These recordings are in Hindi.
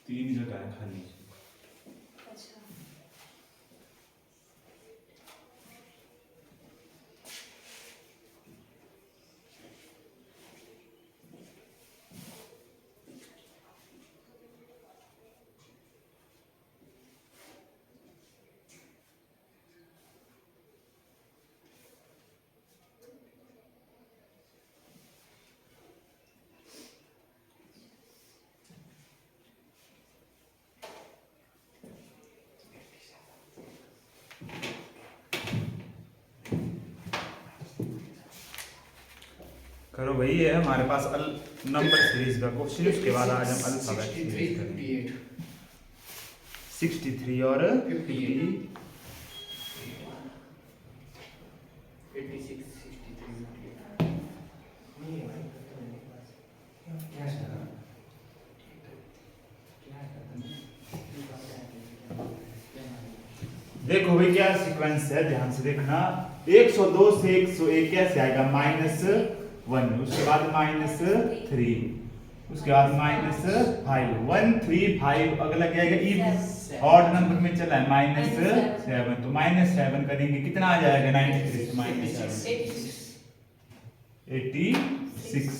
3 जगह है खाली। अच्छा करो भाई, ये है हमारे पास नंबर सीरीज का क्वेश्चन। उसके बाद आज हम अल्फाबेट सीरीज करेंगे। 63 और 50 देखो भाई क्या सीक्वेंस है, ध्यान से देखना। 102 से 101 कैसे आएगा? -1, उसके बाद -3, उसके बाद -5, 1 3 5, अगला क्या आएगा? इवन ऑड नंबर में चला है -7, तो -7 करेंगे कितना आ जाएगा? 93 से -7 86।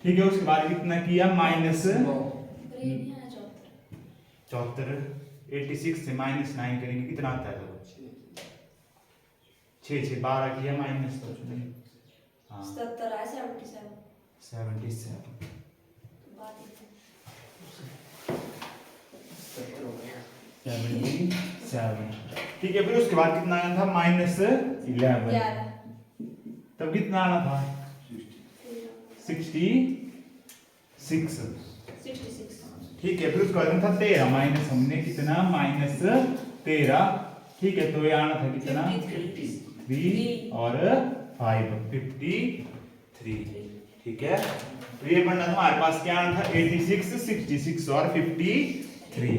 ठीक है, उसके बाद कितना किया? -74। 86 से -9 करेंगे कितना आता है? 6 6 12 किया माइनस तो हाँ 77 ठीक है। फिर उसके बाद कितना आना था? -11। तब कितना आना था? 66। ठीक है, फिर उसके बाद था 13 माइनस, हमने कितना? -13। ठीक है, तो ये आना था कितना? 3 और 5 53। ठीक है, तो ये बनना था हमारे पास क्या आना था? 86 66 और 53।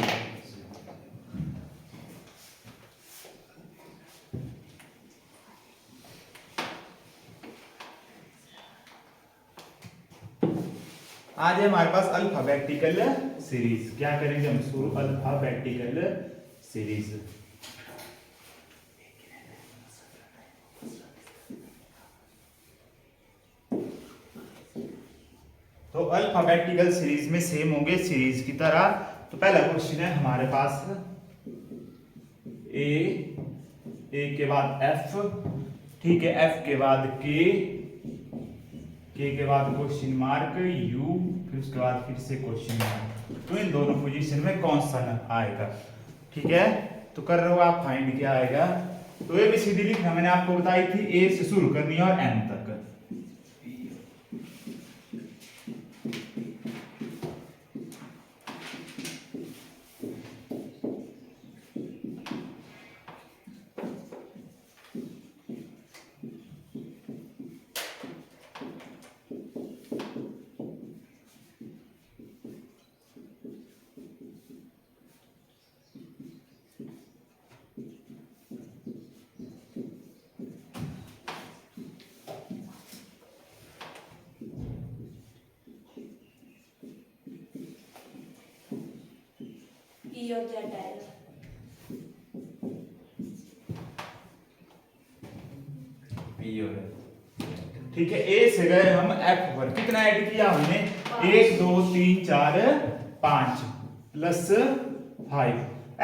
आज है हमारे पास अल्फाबेटिकल सीरीज। क्या करेंगे हम? शुरू अल्फाबेटिकल सीरीज। तो अल्फाबेटिकल सीरीज में सेम होंगे सीरीज की तरह। तो पहला क्वेश्चन है हमारे पास ए के बाद एफ, ठीक है, एफ के बाद के के बाद क्वेश्चन मार्क यू, फिर उसके बाद फिर से क्वेश्चन मार्क। तो इन दोनों पोजीशन में कौन सा आएगा? ठीक है, तो कर रहे हो आप फाइंड क्या आएगा। तो ए बी सी डी लिखना मैंने आपको बताई थी, ए से शुरू करनी है और एन तक। पी और जेड आएगा। पी और ठीक है, ए से गए हम एफ पर। कितना ऐड किया हमने? 1 2 3 4 5 प्लस 5।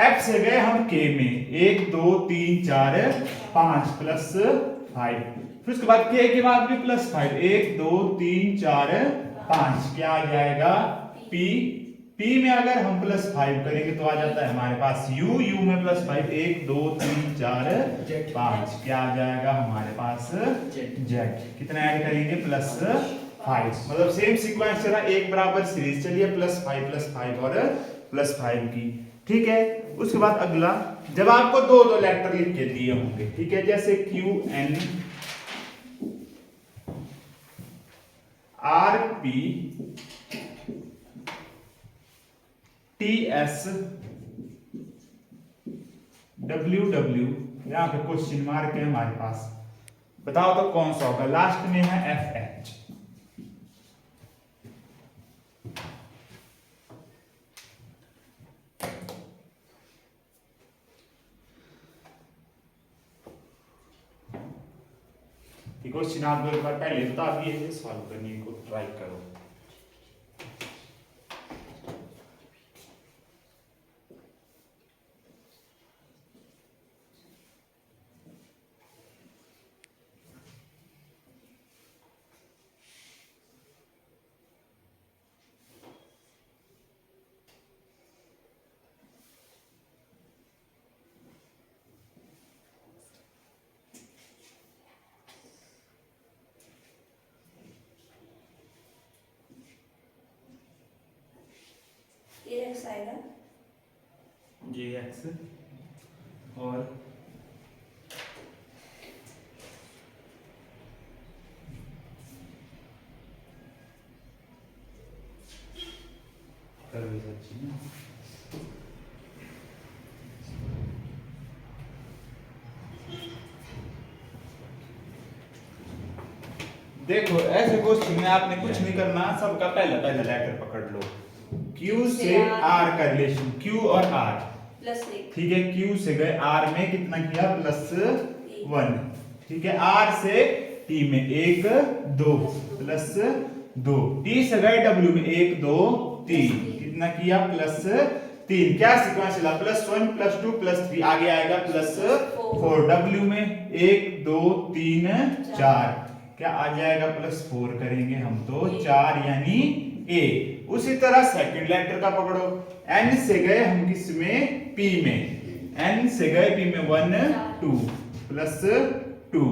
एफ से गए हम के में, 1 2 3 4 5 प्लस 5। फिर उसके बाद के बाद भी +5, 1 2 3 4 5, क्या आ जाएगा? पी। पी में अगर हम +5 करेंगे तो आ जाता है हमारे पास यू। यू में +5, 1 2 3 4 5, क्या आ जाएगा हमारे पास? जेड। कितना ऐड करेंगे? +5। मतलब सेम सीक्वेंस चला, एक बराबर सीरीज चलिए, +5 और +5 की। ठीक है, उसके बाद अगला, जब आपको दो लेटर लिख के दिए होंगे, ठीक है, जैसे Q N R P T S W W, यहां पे क्वेश्चन मार्क है हमारे पास। बताओ तो कौन सा होगा? लास्ट में है एफ एच। कि क्वेश्चन आप एक बार पहले बता दिए, सॉल्व करने को ट्राई करो। ये एक्स आएगा, ये एक्स और कर भी सकती है। देखो ऐसे क्वेश्चन में आपने कुछ नहीं करना, सबका पहला पहला लेटर पकड़ लो। Q से R का रिलेशन, Q और R प्लस एक, ठीक है। Q से गए R में कितना किया, +1 ठीक है। R से T में 1 2 +2, T से गए W में 1 2 3 कितना किया, +3। क्या सीक्वेंस चला, +1 +2 +3, आगे आएगा +4। W में 1 2 3 4, क्या आ जाएगा, +4 करेंगे हम तो 4 यानी A। उसी तरह सेकंड लेटर का पकड़ो, N से गए हम किस में, P में, N से गए P में 1 2 +2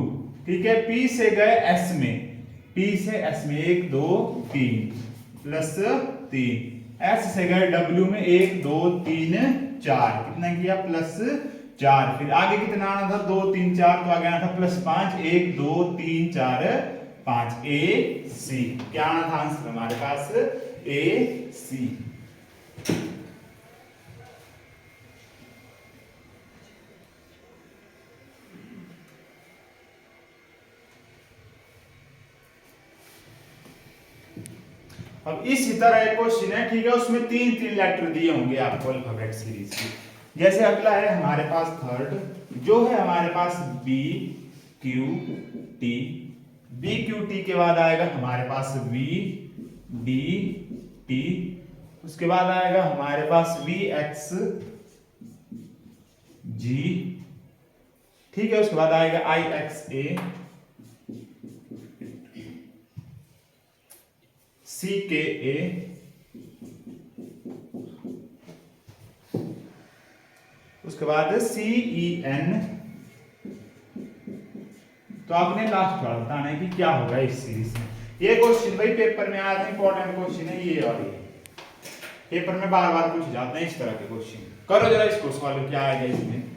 ठीक है। P से गए S में, P से S में 1 2 3 +3, S से गए W में 1 2 3 4 कितना किया, +4। फिर आगे कितना आना था, 2 3 4, तो आगे आना था +5 1 2 3 4 5, A C। क्या आना था आंसर हमारे पास, A C। अब इसी तरह एक क्वेश्चन है ठीक है, उसमें तीन तीन लेटर दिए होंगे आपको अल्फाबेट सीरीज की। जैसे अगला है हमारे पास थर्ड, जो है हमारे पास B Q T, B Q T के बाद आएगा हमारे पास V D T, उसके बाद आएगा हमारे पास V X G ठीक है, उसके बाद आएगा I X A C K A, उसके बाद C E N। तो आपने लास्ट वाला बताना है कि क्या होगा इस सीरीज में। ये क्वेश्चन भाई पेपर में आया था, इंपॉर्टेंट क्वेश्चन है ये, और ये पेपर में बार बार पूछ जाते हैं इस तरह के क्वेश्चन। करो जरा इसको सॉल्व, क्या आएगा इसमें।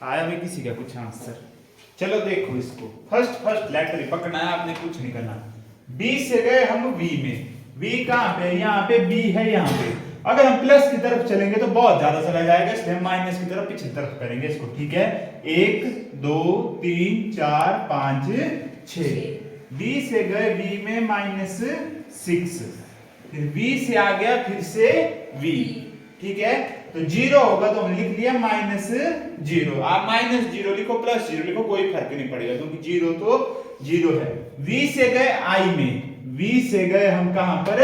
आया भी किसी का कुछ आंसर। चलो देखो इसको, फर्स्ट लेटर ही पकड़ना है आपने, कुछ नहीं करना। बी से गए हम वी में, v कहां पे है, यहाँ पे b है यहाँ पे। अगर हम प्लस की तरफ चलेंगे तो बहुत ज्यादा चला जाएगा, इसलिए हम माइनस की तरफ पिछली तरफ करेंगे इसको, ठीक है। 1 2 3 4 5 6, b से गए v में -6, फिर v से आ गया फिर से v, ठीक है। तो 0 होगा तो हमने लिख लिया -0। आप -0 लिखो +0 लिखो कोई फर्क नहीं पड़ेगा, क्योंकि 0 तो 0 है। v से गए i में, v से गए हम कहां पर,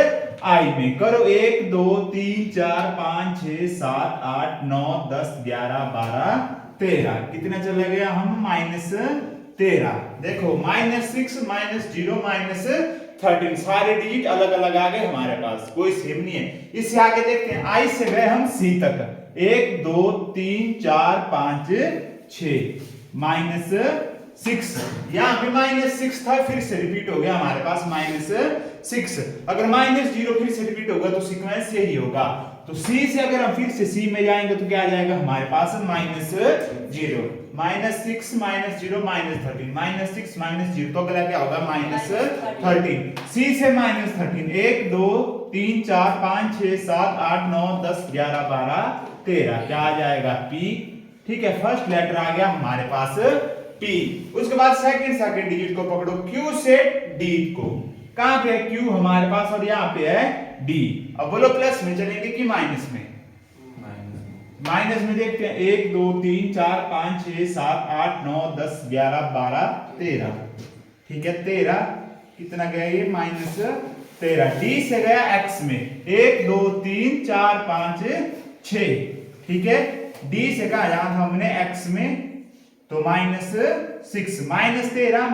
i में। करो 1 2 3 4 5 6 7 8 9 10 11 12 13, कितना चला गया हम -13। देखो -6 -0 -13, सारे डिजिट अलग अलग आ गए हमारे पास, कोई सेम नहीं है। इससे आगे देखते हैं, i से गए हम c तक, 1 2 3 4 5 6 -6, यहाँ पे -6 था फिर से रिपीट हो गया हमारे पास -6। अगर -0 फिर से रिपीट होगा तो सीक्वेंस यही होगा। तो c से अगर हम फिर से c में जाएंगे तो क्या आ जाएगा हमारे पास -0, -6 -0 -13, -6 -0 तो अगला क्या होगा -13। c से -13, 1 2 3 4 5 6 7 8 9 10 11 12 13, क्या आ जाएगा p, ठीक है। फर्स्ट लेटर आ गया हमारे पास p। उसके बाद सेकंड डिजिट को पकड़ो, q से d को, कहां पे है q हमारे पास और यहाँ पे है d। अब बोलो प्लस में चलेंगे कि माइनस में, माइनस में देखते हैं, 1 2 3 4 5 6 7 8 9 10 11 12 13, ठीक है। 13 कितना गया ये -13। d से गया x में, 1 2 3 4 5 6, ठीक है। d से कहा यहां था हमने x में, तो -6, -13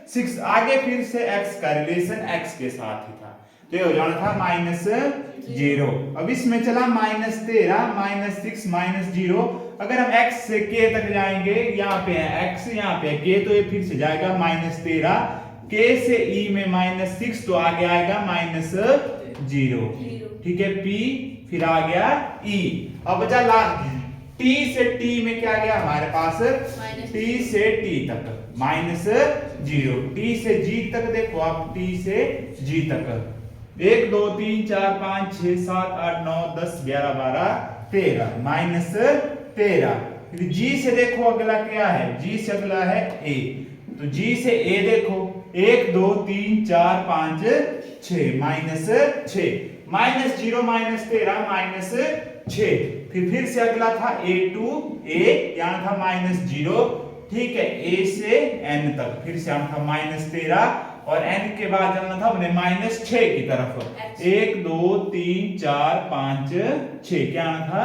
-6, आगे फिर से x का रिलेशन x के साथ ही था, तो ये हो जाना था -0। अब इसमें चला -13 -6 -0। अगर हम x से k तक जाएंगे, यहाँ पे है x यहाँ पे है k, तो ये फिर से जाएगा -13, k से e में -6, तो आगे आएगा -0, ठीक है। p फिर आ गया e। अब बचा लास्ट t से t में क्या गया हमारे पास, t से t तक -0, t से g तक देखो आप, t से g तक 1 2 3 4 5 6 7 8 9 10 11 12 13 -13। फिर g से देखो अगला क्या है, g से अगला है a, तो g से a देखो, 1 2 3 4 5 6 -0 -13 फिर से अगला था a to a, यहाँ था -0, ठीक है। a से n तक फिर से यहाँ था -13, और n के बाद जाना था हमने -6 की तरफ, 1 2 3 4 5 6, क्या आना था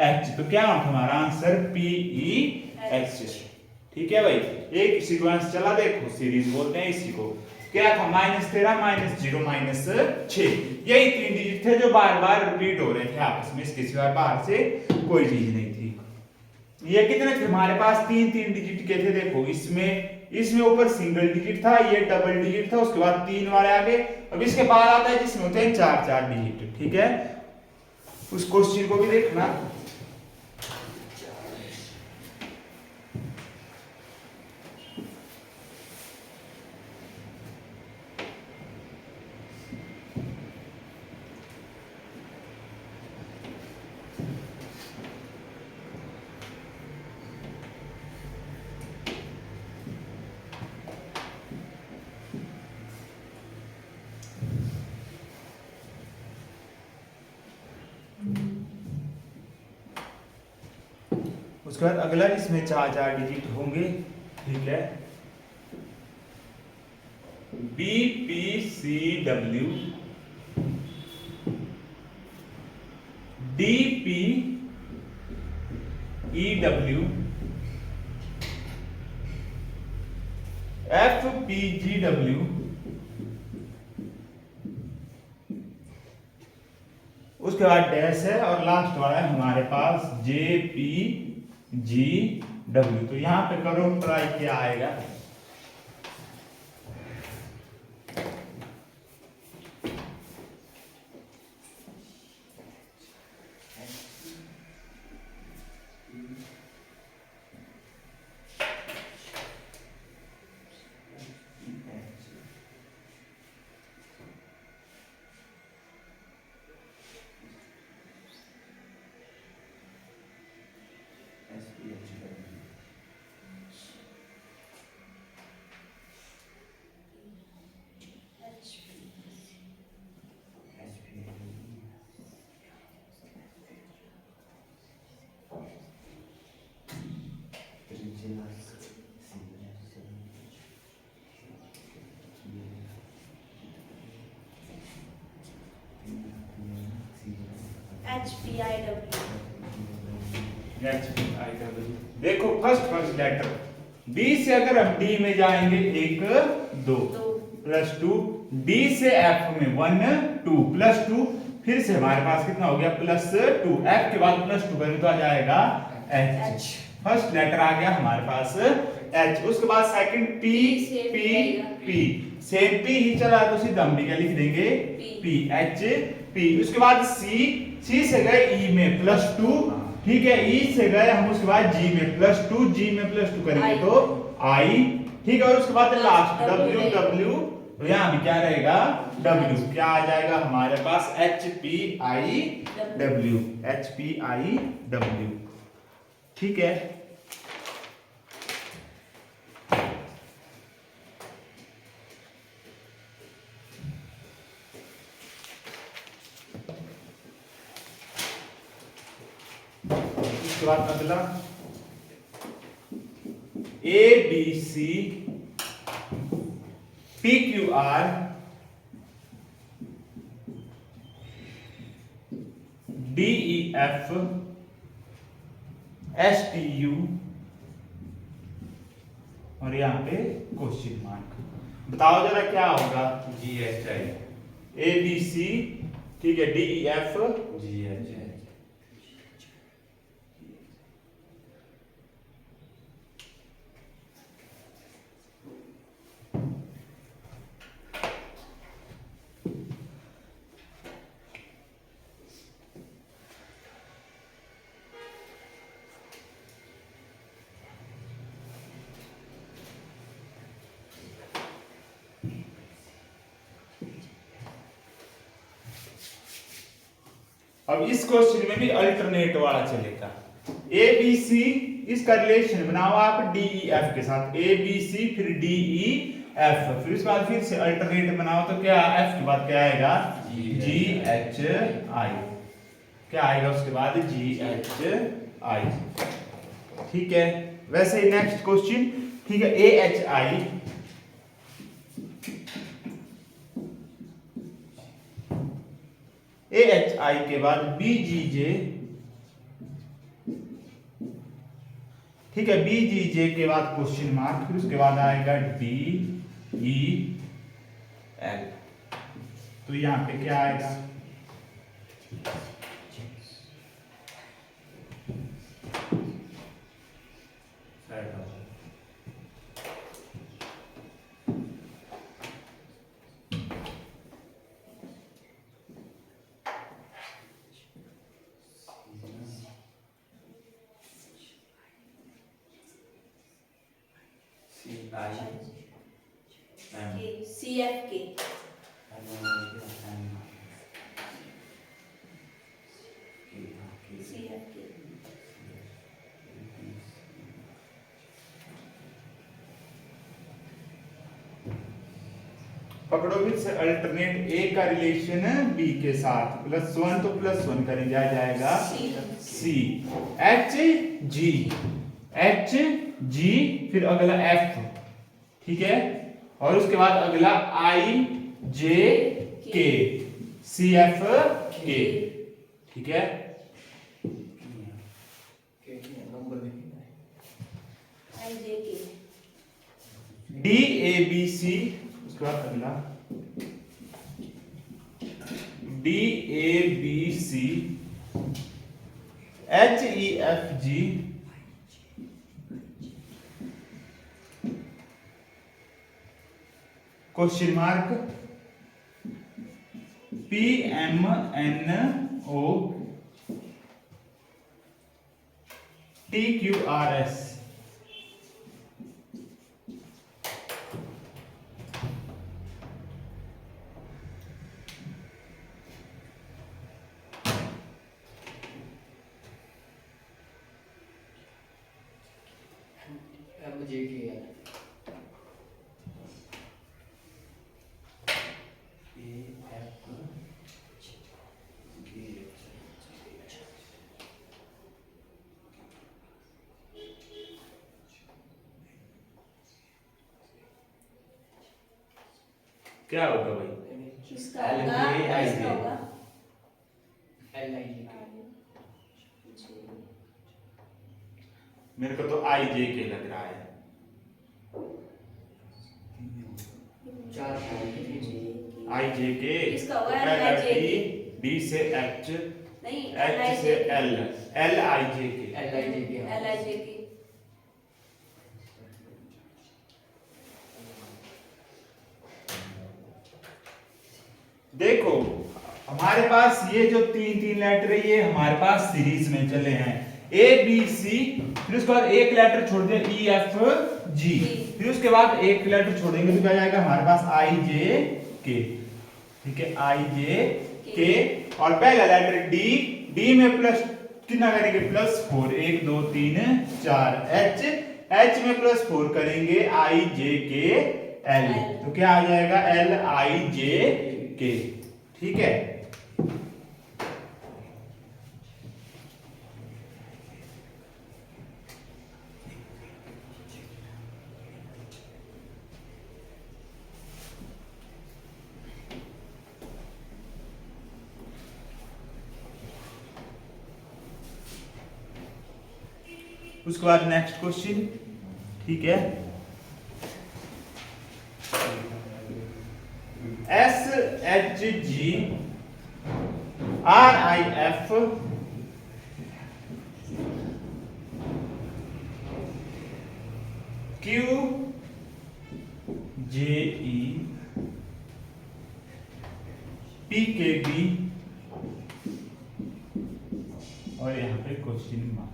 h, तो क्या आना था हमारा आंसर PEH, ठीक है भाई। एक सीक्वेंस चला, देखो सीरीज बोलते हैं इसी को। क्या था -13 -0 -6, यही 3 डिजिट थे जो बार बार रिपीट हो रहे थे आपस में, इसके सिवाय बाहर से कोई चीज नहीं थी। ये कितने थे हमारे पास, 3 डिजिट के थे। देखो इसमें ऊपर सिंगल डिजिट था, ये डबल डिजिट था, उसके बाद 3 वाले आ गए। अब इसके बाद आता है जिसमें होते हैं 4 डिजिट, ठीक है। उस क्वेश्चन को भी देखना। उसके बाद अगला इसमें 4 डिजिट होंगे, ठीक है। BPCW DPEW FPGW, उसके बाद डैश है, और लास्ट वाला है हमारे पास JPGW। तो यहां पे करो ट्राई, क्या आएगा। देखो फर्स्ट लेटर बी से अगर हम डी में जाएंगे 1 2 प्लस 2, डी से एफ में 1 2 प्लस 2, फिर से हमारे पास कितना हो गया प्लस 2, एफ के बाद प्लस 2 करें तो आ जाएगा एच। फर्स्ट लेटर आ गया हमारे पास एच। उसके बाद second P P P, same P ही चला तो सीधा हम भी क्या लिख देंगे पी एच पी। उसके बाद सी, सी से गए ई में प्लस 2, ठीक है, ई से गए हम उसके बाद जी में प्लस 2, जी में प्लस 2 करेंगे तो आई, ठीक है। और उसके बाद लास्ट डब्ल्यू डब्ल्यू, तो यहाँ भी क्या रहेगा डब्ल्यू, क्या आ जाएगा हमारे पास H P I W, H P I W, ठीक है। उसके बाद अगला A B C P Q R D E F S T U और यहां पे क्वेश्चन मार्क। बताओ जरा क्या होगा। जी एच आई, ए बी सी, ठीक है, D E F ji H I, अब इस क्वेश्चन में भी अल्टरनेट वाला चलेगा। ए बी सी, इसका रिलेशन बनाओ आप डी ई एफ के साथ, ए बी सी फिर डी ई एफ, फिर उसके बाद फिर से अल्टरनेट बनाओ तो क्या एफ के बाद क्या आएगा जी एच आई, क्या आएगा उसके बाद जी एच आई, ठीक है। वैसे ही नेक्स्ट क्वेश्चन, ठीक है, A H I A H I के बाद बी जी जे, ठीक है, बी जी जे के बाद क्वेश्चन मार्क, फिर उसके बाद आएगा डी ई एल, तो यहां पे क्या आएगा सी एफ के पकड़ो फिर से अल्टरनेट, ए का रिलेशन बी के साथ प्लस 1 तो प्लस 1 करेंगे आ जाएगा सी, एच जी, एच जी फिर अगला एफ, ठीक है, और उसके बाद अगला आई जे के, सी एफ के, ठीक है। डी ए बी सी, उसके बाद अगला D A B C, H E F G, question mark P M N O T Q R S, MJKL क्या होगा भाई? किसका L, होगा? K, I, किसका J। होगा? LIGK मेरे को तो आई जे के लग रहा है। 4 आई जे के किसका होगा? पहला LIJK। डी से एच, नहीं, एच से एल, एल आई जे के। LIGK LIJK। देखो हमारे पास ये जो तीन तीन लेटर है ये हमारे पास सीरीज में चले हैं, ए बी सी, फिर उसके बाद एक लेटर छोड़ दिया ई एफ जी, फिर उसके बाद एक लेटर छोड़ेंगे तो क्या जाएगा हमारे पास आई जे के। ठीक है, आई जे के, और पहला लेटर डी, डी में प्लस कितना करेंगे? +4, 1 2 3 4, एच, एच में +4 करेंगे, आई जे के एल, तो क्या आ जाएगा? एल आई जे के। ठीक है, उसके बाद नेक्स्ट क्वेश्चन। ठीक है, S H G are I F Q J E P के बी, और यहां पे क्वेश्चन मार्क।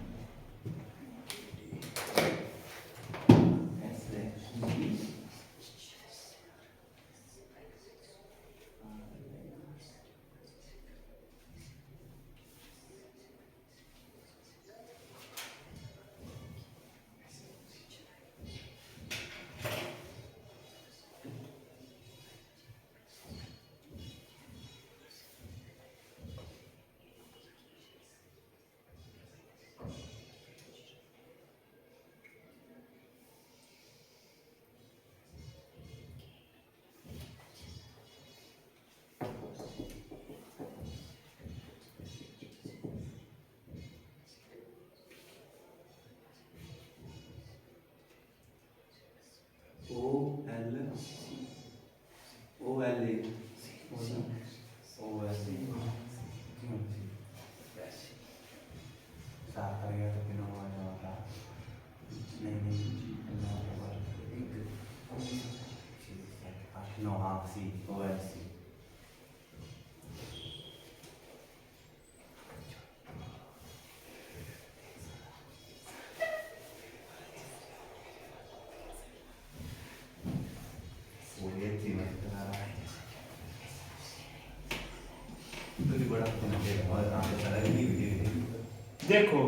देखो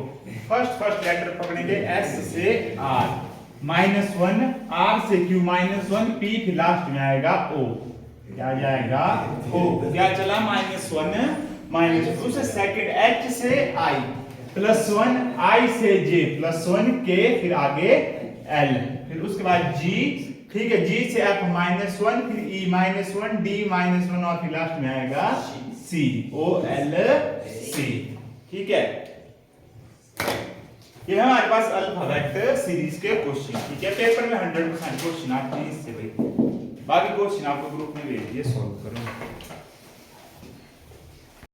फर्स्ट लेटर पकड़ेंगे एस से आर, -1, आर से क्यू -1, पी फिर लास्ट में आएगा ओ, क्या जाएगा? ओ, क्या चला? -1 उससे सेकंड एच से आई, +1, आई से जे, +1 के, फिर आगे एल, फिर उसके बाद जी। ठीक है, जी से एफ -1, फिर ई -1, डी -1, और फिर लास्ट में आएगा सी, ओ एल सी। ठीक है, ये हमारे पास अल्फाबेट सीरीज के क्वेश्चन। ठीक है, पेपर में 100% क्वेश्चन आते हैं इससे भाई। बाकी क्वेश्चन आपको ग्रुप में भेज दिए, सॉल्व करो।